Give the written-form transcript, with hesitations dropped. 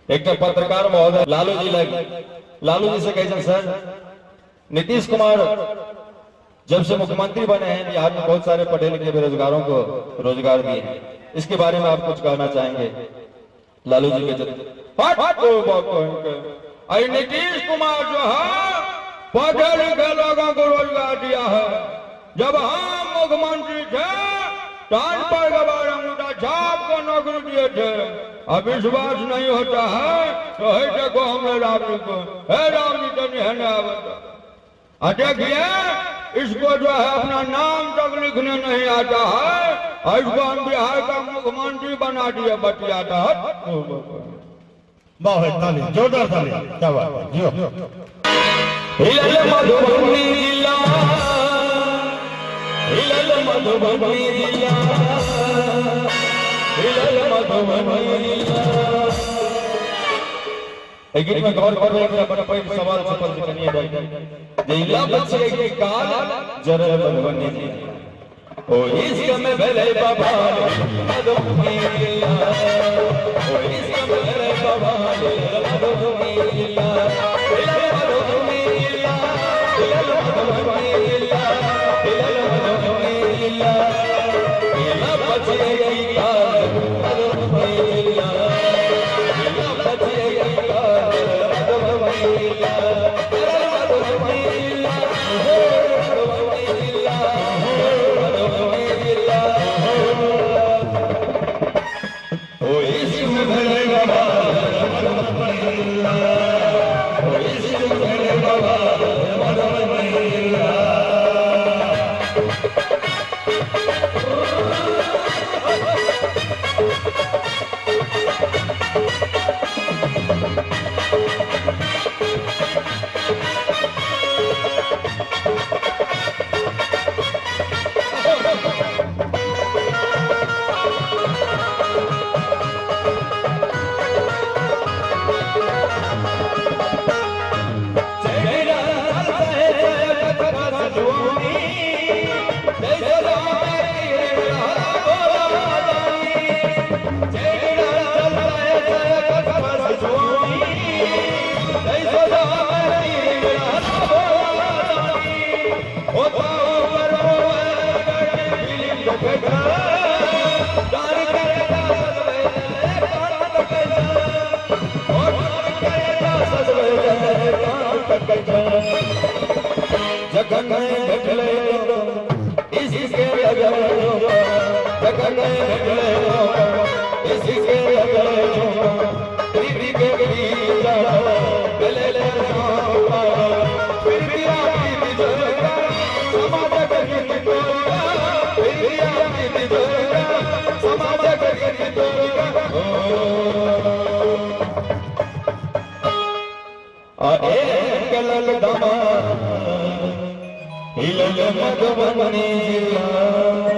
एक पत्रकार महोदय लालू जी से कहे सर, नीतीश कुमार जब से मुख्यमंत्री बने हैं बिहार में बहुत सारे पढ़े लिखे बेरोजगारों को रोजगार दिए हैं, इसके बारे में आप कुछ कहना चाहेंगे? लालू जी के नीतीश कुमार जो है पढ़े लिखे लोगों को रोजगार दिया है। जब हम मुख्यमंत्री थे टाइम पर छाप को नौकरी दिए थे। अब विश्वास नहीं होता है तो है देखो हमने रावणी को देखिए, इसको जो है अपना नाम तक लिखने नहीं आता है, इसको हम बिहार का मुख्यमंत्री बना दिए बतियाता है। बहुत ताली, जोरदार ताली, क्या बात है जियो। मधुबनी जिला, मधुबनी जिला, मधुबनी जिला। एक गीत में गौर कर रहे हैं, बड़ा पहले सवाल सफल से कनिए भाई जिला बच्चे के काल जरे मधुबनी जिला ओ इसका में भले बाबा मधुबनी जिला, ओ इसका में भले बाबा मधुबनी जिला, मधुबनी जिला, मधुबनी जिला, मधुबनी जिला, जिला बच्चे के काल मधुबनी जिला, जिला बच्चे के काल मधुबनी जिला, मधुबनी जिला, मधुबनी जिला, मधुबनी जिला। ओ इसमें भले बाबा मधुबनी जिला, ओ इसमें भले बाबा मधुबनी जिला। मधुबनी जिला।